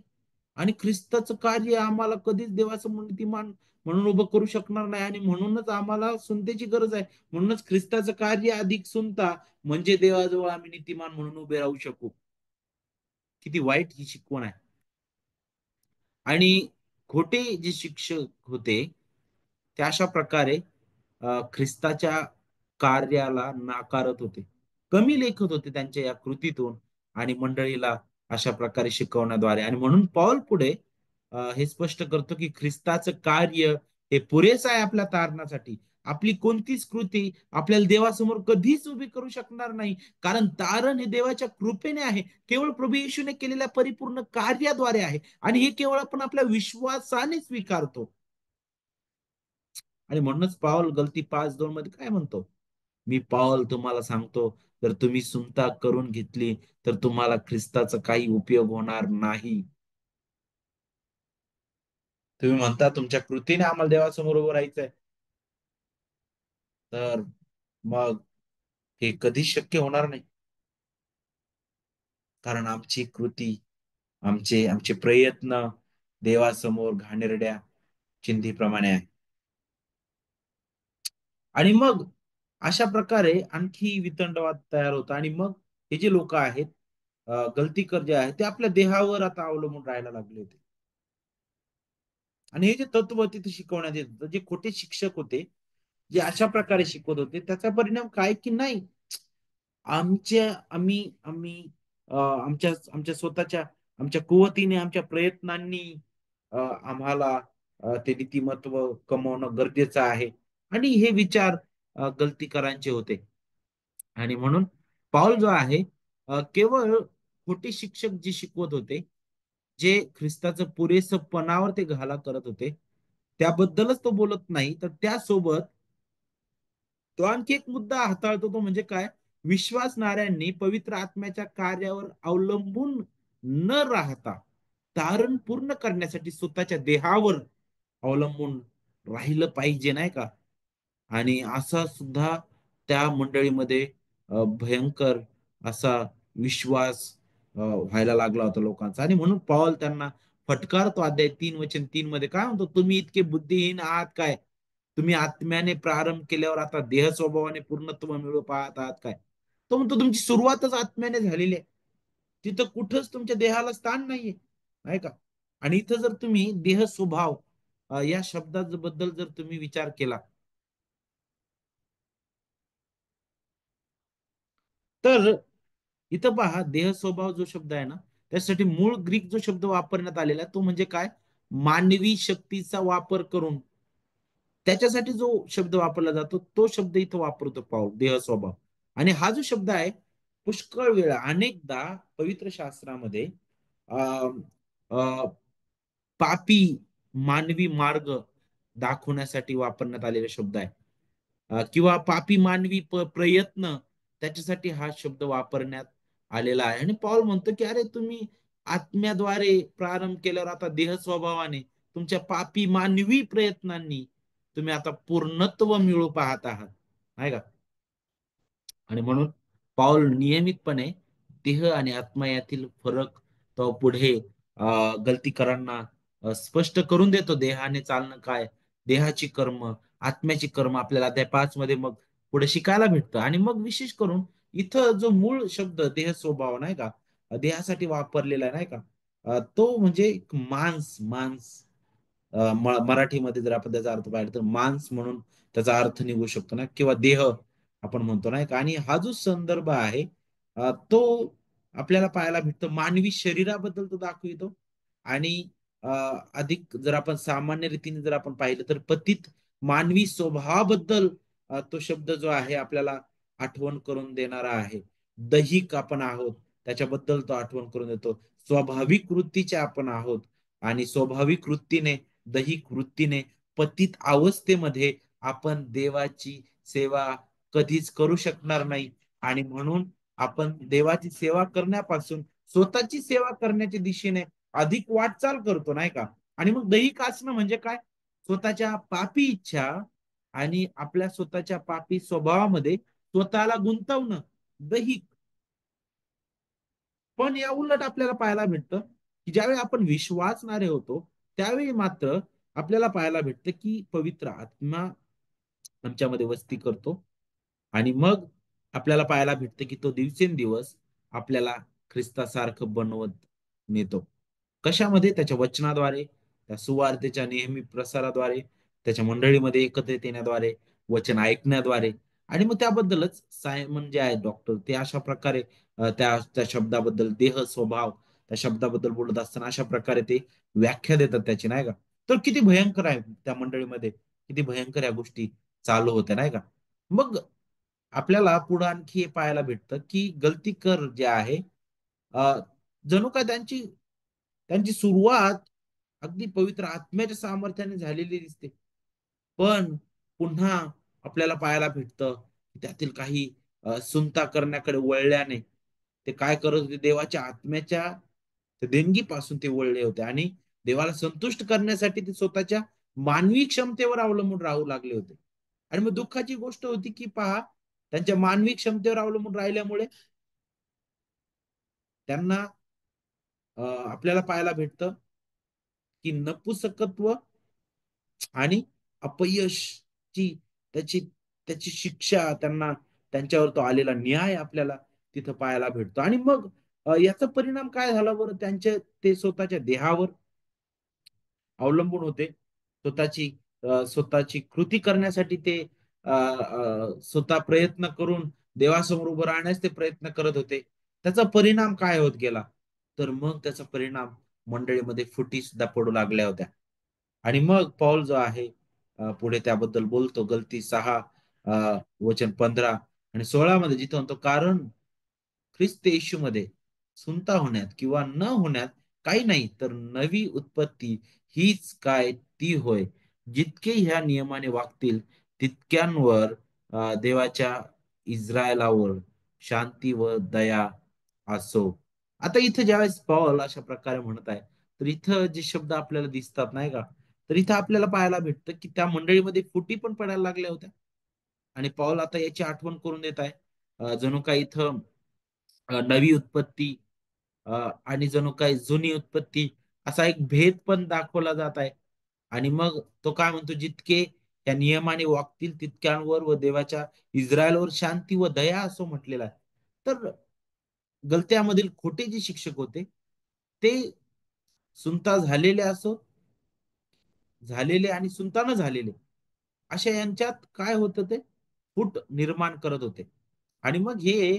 आणि ख्रिस्ताचं कार्य आम्हाला कधीच देवासमोर नीतिमान म्हणून उभं करू शकणार नाही आणि म्हणूनच आम्हाला सुनतेची गरज आहे. म्हणूनच ख्रिस्ताचं कार्य अधिक सुनता म्हणजे देवाजवळ आम्ही नीतिमान म्हणून उभे राहू शकू. किती वाईट ही शिकवण आहे. आणि खोटे जे शिक्षक होते, ते अशा प्रकारे ख्रिस्ताच्या कार्याला नाकारत होते. कमी लेखत होते त्यांच्या या कृतीतून आणि मंडळीला अशा प्रकारे शिकवण्याद्वारे. आणि म्हणून पौल पुढे हे स्पष्ट करतो की ख्रिस्ताचं कार्य हे पुरेसं आहे आपल्या तारणासाठी. आपली कोणतीच कृती आपल्याला देवासमोर कधीच उभी करू शकणार नाही. कारण तारण हे देवाच्या कृपेने आहे. केवळ प्रभू येशूने केलेल्या परिपूर्ण कार्याद्वारे आहे. आणि हे केवळ आपण आपल्या विश्वासाने स्वीकारतो. आणि म्हणूनच पाऊल गलती 5:2 मध्ये काय म्हणतो? मी पाऊल तुम्हाला सांगतो, जर तुम्ही सुनता करून घेतली, तर तुम्हाला ख्रिस्ताचा काही उपयोग होणार नाही. तुम्ही म्हणता तुमच्या कृतीने आम्हाला देवासमोर उभं राहायचंय, तर मग हे कधीच शक्य होणार नाही. कारण आमची कृती, आमचे प्रयत्न देवासमोर घाणेरड्या चिंधीप्रमाणे आहे. आणि मग अशा प्रकारे आणखी वितंडवाद तयार होता आणि मग हे जे लोक आहेत, गलतीकर जे आहेत, ते आपल्या देहावर आता अवलंबून राहायला लागले होते. आणि हे जे तत्व तिथे शिकवण्यात येत होतं, जे खोटे शिक्षक होते, जे अशा प्रकारे शिकवत होते, त्याचा परिणाम काय की नाही, आमच्या आम्ही आम्ही आमच्या आमच्या स्वतःच्या आमच्या कुवतीने, आमच्या प्रयत्नांनी आम्हाला ते नीतिमत्व कमवणं गरजेचं आहे. आणि हे विचार गलतीकरांचे होते. आणि म्हणून पाऊल जो आहे, केवळ खोटे शिक्षक जे शिकवत होते, जे ख्रिस्ताचं पुरेसपणावर ते घाला करत होते, त्याबद्दलच तो बोलत नाही, तर त्यासोबत तो आणखी एक मुद्दा हाताळतो, तो म्हणजे काय? विश्वासणाऱ्यांनी पवित्र आत्म्याच्या कार्यावर अवलंबून न राहता तारण पूर्ण करण्यासाठी स्वतःच्या देहावर अवलंबून राहिलं पाहिजे, नाही का? आणि असा सुद्धा त्या मंडळीमध्ये भयंकर असा विश्वास व्हायला लागला होता लोकांचा. आणि म्हणून पॉल त्यांना फटकारतो अध्याय 3:3 मध्ये, काय म्हणतो? तुम्ही इतके बुद्धिहीन आहात काय? तुम्ही आत्म्याने प्रारंभ केल्यावर आता देह स्वभावाने पूर्णत्व मिळू पाहत आहात काय? तो म्हणतो तुमची सुरुवातच आत्म्याने झालेली आहे. तिथं कुठंच तुमच्या देहाला स्थान नाहीये, नाही का? आणि इथं जर तुम्ही देह स्वभाव या शब्दाबद्दल जर तुम्ही विचार केला, तर इथं पहा, देह स्वभाव जो शब्द आहे ना, त्यासाठी मूळ ग्रीक जो शब्द वापरण्यात आलेला आहे, तो म्हणजे काय? मानवी शक्तीचा वापर करून त्याच्यासाठी जो शब्द वापरला जातो, तो शब्द इथं वापरतो पाऊल, देह स्वभाव. आणि हा जो शब्द आहे, पुष्कळ वेळा अनेकदा पवित्र शास्त्रामध्ये अ, अ, पापी मानवी मार्ग दाखवण्यासाठी वापरण्यात आलेला शब्द आहे. किंवा पापी मानवी प्रयत्न, त्याच्यासाठी हा शब्द वापरण्यात आलेला आहे. आणि पॉल म्हणतो की अरे तुम्ही आत्म्याद्वारे प्रारंभ केल्यावर आता देह स्वभावाने तुमच्या पापी मानवी प्रयत्नांनी तुम्ही आता पूर्णत्व मिळू पाहत आहात, नाही का? आणि म्हणून पाऊल नियमितपणे देह आणि आत्मा यातील फरक तो पुढे गलतीकरांना स्पष्ट करून देतो. देहाने चालणं काय, देहाची कर्म, आत्म्याची कर्म आपल्याला अध्याय 5 मध्ये मग पुढे शिकायला भेटतं. आणि मग विशेष करून इथं जो मूळ शब्द देह स्वभाव, नाही का, देहासाठी वापरलेला आहे, नाही का, तो म्हणजे मांस मांस मराठीमध्ये जर आपण त्याचा अर्थ पाहिला तर मांस म्हणून त्याचा अर्थ निघू शकतो ना, किंवा देह आपण म्हणतो, नाही का? आणि हा जो संदर्भ आहे, तो आपल्याला पाहायला भेटतो मानवी शरीराबद्दल तो दाखवितो. आणि अधिक जर आपण सामान्य रीतीने जर आपण पाहिलं तर पतित मानवी स्वभावाबद्दल तो शब्द जो आहे आपल्याला आठवण करून देणारा आहे. दैहिक आपण आहोत त्याच्याबद्दल तो आठवण करून देतो. स्वाभाविक वृत्तीचे आपण आहोत आणि स्वाभाविक वृत्तीने, दैहिक वृत्तीने पतित अवस्थेमध्ये आपण देवाची सेवा कधीच करू शकणार नाही आणि म्हणून आपण देवाची सेवा करण्यापासून स्वतःची सेवा करण्याच्या दिशेने अधिक वाटचाल करतो नाही का. आणि मग दैहिक असणं म्हणजे काय, स्वतःच्या पापी इच्छा आणि आपल्या स्वतःच्या पापी स्वभावामध्ये स्वतःला गुंतवणं दैहिक. पण या उलट आपल्याला पाहायला भेटतं की ज्यावेळी आपण विश्वासणारे होतो त्यावेळी मात्र आपल्याला पाहायला भेटतं की पवित्र आत्मा आमच्यामध्ये वस्ती करतो आणि मग आपल्याला पाहायला भेटतं की तो दिवसेंदिवस आपल्याला ख्रिस्तासारखं बनवत नेतो. कशामध्ये? त्याच्या वचनाद्वारे, त्या सुवार्तेच्या नेहमी प्रसाराद्वारे, त्याच्या मंडळीमध्ये एकत्रित येण्याद्वारे, वचन ऐकण्याद्वारे. आणि मग त्याबद्दलच सायमन जे आहे डॉक्टर ते अशा प्रकारे त्या त्या शब्दाबद्दल देह स्वभाव त्या शब्दाबद्दल बोलत असताना अशा प्रकारे ते व्याख्या देतात त्याची नाही का. तर किती भयंकर आहे त्या मंडळीमध्ये, किती भयंकर या गोष्टी चालू होत्या नाही का. मग आपल्याला पुढे आणखी हे पाहायला भेटतं की गलतीकर जे आहे अ, जणू काय त्यांची त्यांची सुरुवात अगदी पवित्र आत्म्याच्या सामर्थ्याने झालेली दिसते. पण पुन्हा आपल्याला पाहायला भेटतं की त्यातील काही सुनता करण्याकडे वळल्याने ते काय करत होते, देवाच्या आत्म्याच्या देणगीपासून ते वळले होते आणि देवाला संतुष्ट करण्यासाठी ते स्वतःच्या मानवी क्षमतेवर अवलंबून राहू लागले होते. आणि मग दुःखाची गोष्ट होती की पहा, त्यांच्या मानवी क्षमतेवर अवलंबून राहिल्यामुळे त्यांना आपल्याला पाहायला भेटतं की नपुसकत्व आणि अपयशची त्याची त्याची शिक्षा त्यांना त्यांच्यावर तो आलेला न्याय आपल्याला तिथं पाहायला भेटतो. आणि मग याचा परिणाम काय झाला बरं, त्यांच्या ते स्वतःच्या देहावर अवलंबून होते. स्वतःची कृती करण्यासाठी ते स्वतः प्रयत्न करून देवासमोर उभं राहण्यास ते प्रयत्न करत होते. त्याचा परिणाम काय होत गेला? तर मग त्याचा परिणाम मंडळीमध्ये फुटी सुद्धा पडू लागल्या होत्या. आणि मग पौल जो आहे पुढे त्याबद्दल बोलतो गलती 6 वचन 15 आणि 16 मध्ये जिथं म्हणतो, कारण ख्रिस्त येशूमध्ये सुनता होण्यात किंवा न होण्यात काही नाही, तर नवी उत्पत्ती हीच काय ती होय. जितके ह्या नियमाने वागतील तितक्यांवर देवाच्या इस्रायलावर शांती व दया असो. आता इथं ज्यावेळेस पॉल अशा प्रकारे म्हणत आहे, तर इथं जे शब्द आपल्याला दिसतात नाही का, तर इथं आपल्याला पाहायला भेटतं की त्या मंडळीमध्ये फुटी पण पडायला लागल्या होत्या. आणि पॉल आता याची आठवण करून देत आहे. जणू काही इथं नवी उत्पत्ती आणि जणू काही जुनी उत्पत्ती असा एक भेद पण दाखवला जात आहे. आणि मग तो काय म्हणतो, जितके त्या नियमाने वागतील तितक्यांवर व देवाच्या इस्रायलवर शांती व दया असं म्हटलेलं आहे. तर गलत्यामधील खोटे जे शिक्षक होते ते सुनता झालेले असो, झालेले आणि सुनता न झालेले अशा यांच्यात काय होतं, ते फूट निर्माण करत होते. आणि मग हे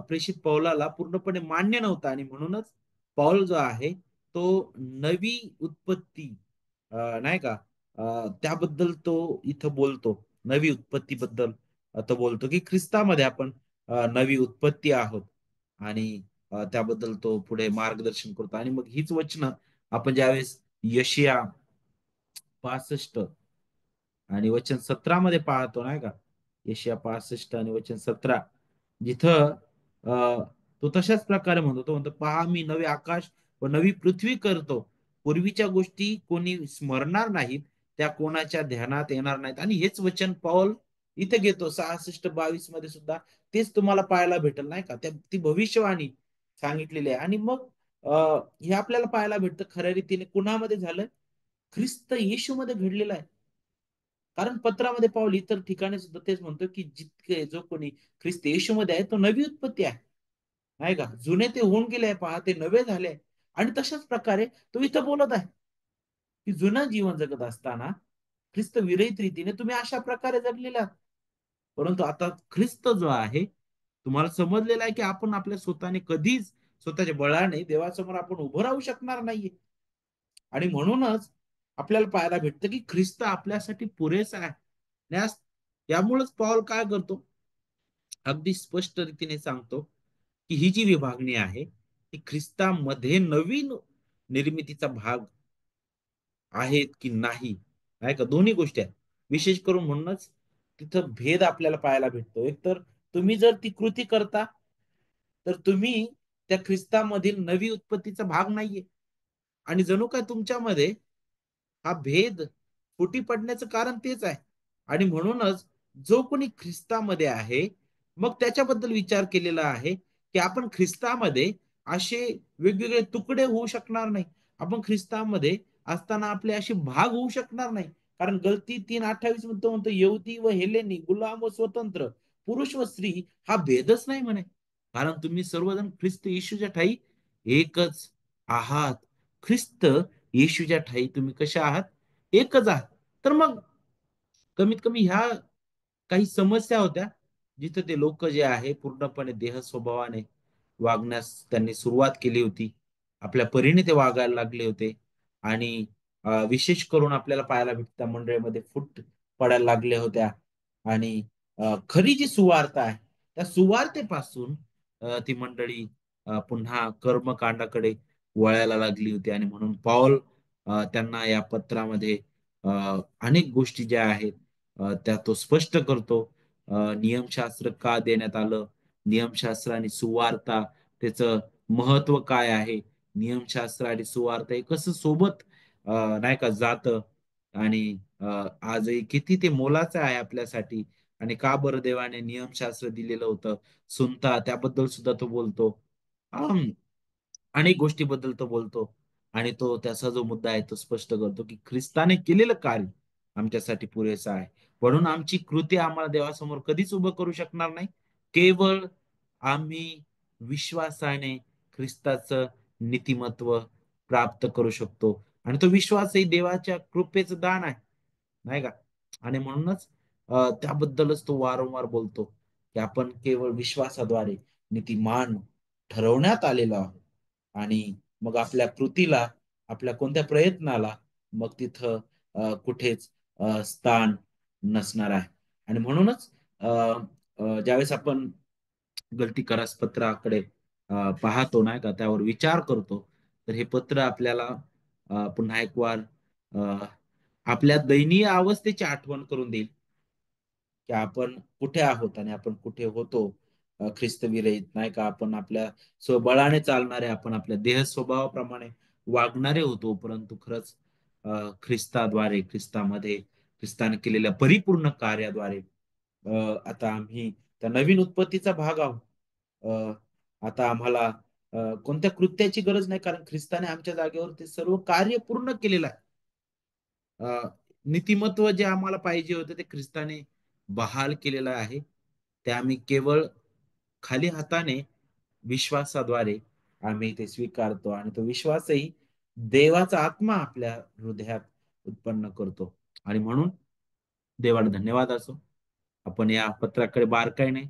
प्रेषित पौलाला पूर्णपणे मान्य नव्हता आणि म्हणूनच पौल जो आहे तो नवी उत्पत्ती नाही का त्याबद्दल तो इथं बोलतो. नवी उत्पत्तीबद्दल तो बोलतो की ख्रिस्तामध्ये आपण नवी उत्पत्ती आहोत. आणि त्याबद्दल तो पुढे मार्गदर्शन करतो. आणि मग हीच वचनं आपण ज्यावेळेस यशिया 65 आणि वचन 17 मध्ये पाहतो नाही का. यशिया 65 आणि वचन 17 जिथं तो तशाच प्रकारे म्हणतो. तो म्हणतो, पहा मी नवे आकाश व नवी पृथ्वी करतो, पूर्वीच्या गोष्टी कोणी स्मरणार नाहीत, त्या कोणाच्या ध्यानात येणार नाहीत. आणि हेच वचन पौल इथे घेतो 66-22 मध्ये सुद्धा तेच तुम्हाला पाहायला भेटेल नाही का. ती भविष्यवाणी सांगितलेली आहे. आणि मग हे आपल्याला पाहायला भेटतं खऱ्या रीतीने कुणामध्ये झालं, ख्रिस्त येशूमध्ये घडलेलं आहे. कारण पत्रामध्ये पाऊल इतर ठिकाणी सुद्धा तेच म्हणतो की जितके जो कोणी ख्रिस्त येशूमध्ये आहे तो नवी उत्पत्ती आहे. नाही का, जुने ते होऊन गेले पहा ते नवे झाले. आणि तशाच प्रकारे तो इथं बोलत आहे की जुनं जीवन जगत असताना ख्रिस्त विरहित रीतीने तुम्ही अशा प्रकारे जगलेला आहात. परंतु आता ख्रिस्त जो आहे तुम्हाला समजलेला आहे की आपण आपल्या स्वतःने कधीच स्वतःच्या बळाने देवासमोर आपण उभं राहू शकणार नाहीये. आणि म्हणूनच आपल्याला पाहायला भेटतं की ख्रिस्त आपल्यासाठी पुरेसा आहे. यामुळेच पॉल काय करतो, अगदी स्पष्ट रीतीने सांगतो की ही जी विभागणी आहे ती ख्रिस्तामध्ये नवीन निर्मितीचा भाग आहेत की नाही, नाही का, दोन्ही गोष्टी आहेत. विशेष करून म्हणूनच तिथं भेद आपल्याला पाहायला भेटतो. एक तर तुम्ही जर ती कृती करता तर तुम्ही त्या ख्रिस्तामधील नवी उत्पत्तीचा भाग नाहीये. आणि जणू काय तुमच्यामध्ये हा भेद फुटी पडण्याचं कारण तेच आहे. आणि म्हणूनच जो कोणी ख्रिस्तामध्ये आहे, मग त्याच्याबद्दल विचार केलेला आहे, की आपण ख्रिस्तामध्ये असे वेगवेगळे तुकडे होऊ शकणार नाही. आपण ख्रिस्तामध्ये असताना आपले असे भाग होऊ शकणार नाही. कारण गलती 3:28 म्हणतो यहुदी व हेलेनी, गुलाम व स्वतंत्र, पुरुष व स्त्री हा भेदच नाही म्हणे. कारण तुम्ही सर्वजण ख्रिस्त येशूच्या ठायी एकच आहात. ख्रिस्त येशूच्या ठायी तुम्ही कशा आहात? एकच आहात. तर मग कमीत कमी ह्या काही समस्या होत्या, जिथं ते लोक जे आहे पूर्णपणे देह स्वभावाने वागण्यास त्यांनी सुरुवात केली होती. आपल्या परीने ते वागायला लागले होते. आणि विशेष करून आपल्याला पाहायला भेटतं त्या मंडळीमध्ये फूट पडायला लागल्या होत्या. आणि खरी जी सुवार्ता आहे, त्या सुवार्तेपासून ती मंडळी पुन्हा कर्मकांडाकडे वळायला लागली होती. आणि म्हणून पौल त्यांना या पत्रामध्ये अ, अनेक गोष्टी ज्या आहेत त्या तो स्पष्ट करतो. नियमशास्त्र का देण्यात आलं, नियमशास्त्र आणि सुवार्ता त्याचं महत्व काय आहे, नियमशास्त्र आणि सुवार्ता हे कसं सोबत नाही का जातं. आणि आजही किती ते मोलाचं आहे आपल्यासाठी. आणि का बरं देवाने नियमशास्त्र दिलेलं होतं, सुनता त्याबद्दल सुद्धा तो बोलतो. अम, अनेक गोष्टीबद्दल तो बोलतो. आणि तो त्याचा जो मुद्दा आहे तो स्पष्ट करतो की ख्रिस्ताने केलेलं कार्य आमच्यासाठी पुरेसं आहे. म्हणून आमची कृती आम्हाला देवासमोर कधीच उभं करू शकणार नाही. केवळ आम्ही विश्वासाने ख्रिस्ताचं नीतिमत्व प्राप्त करू शकतो. आणि तो विश्वासही देवाच्या कृपेचं दान आहे, नाही का. आणि म्हणूनच त्याबद्दलच तो वारंवार बोलतो की आपण केवळ विश्वासाद्वारे नीतिमान ठरवण्यात आलेलो आहोत. आणि मग आपल्या कृतीला, आपल्या कोणत्या प्रयत्नाला मग तिथं कुठेच स्थान नसणार आहे. आणि म्हणूनच अ, ज्यावेळेस आपण गलती करास पत्राकडे पाहतो, नाही का, त्यावर विचार करतो, तर हे पत्र आपल्याला पुन्हा एक वार अ, आपल्या दयनीय अवस्थेची आठवण करून देईल, की आपण कुठे आहोत आणि आपण कुठे होतो. ख्रिस्त विरहित, नाही का, आपण आपल्या स्वबळाने चालणारे, आपण आपल्या देह स्वभावाप्रमाणे वागणारे होतो. परंतु खरंच ख्रिस्ताद्वारे, ख्रिस्तामध्ये, ख्रिस्ताने केलेल्या परिपूर्ण कार्याद्वारे आता आम्ही त्या नवीन उत्पत्तीचा भाग आहोत. आता आम्हाला कोणत्या कृत्याची गरज नाही, कारण ख्रिस्ताने आमच्या जागेवर ते सर्व कार्य पूर्ण केलेलं आहे. अ, नीतिमत्व जे आम्हाला पाहिजे होतं ते ख्रिस्ताने बहाल केलेलं आहे. ते आम्ही केवळ खाली हाताने विश्वासाद्वारे आम्ही ते स्वीकारतो. आणि तो विश्वासही देवाचा आत्मा आपल्या हृदयात उत्पन्न करतो. आणि म्हणून देवाला धन्यवाद असो. आपण या पत्राकडे बारकाईने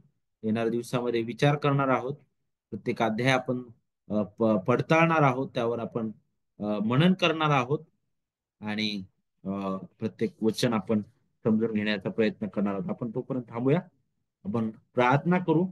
येणाऱ्या दिवसामध्ये विचार करणार आहोत. प्रत्येक अध्याय आपण पडताळणार आहोत. त्यावर आपण मनन करणार आहोत. आणि प्रत्येक वचन आपण समजून घेण्याचा प्रयत्न करणार आहोत. आपण तोपर्यंत थांबूया. आपण प्रार्थना करू.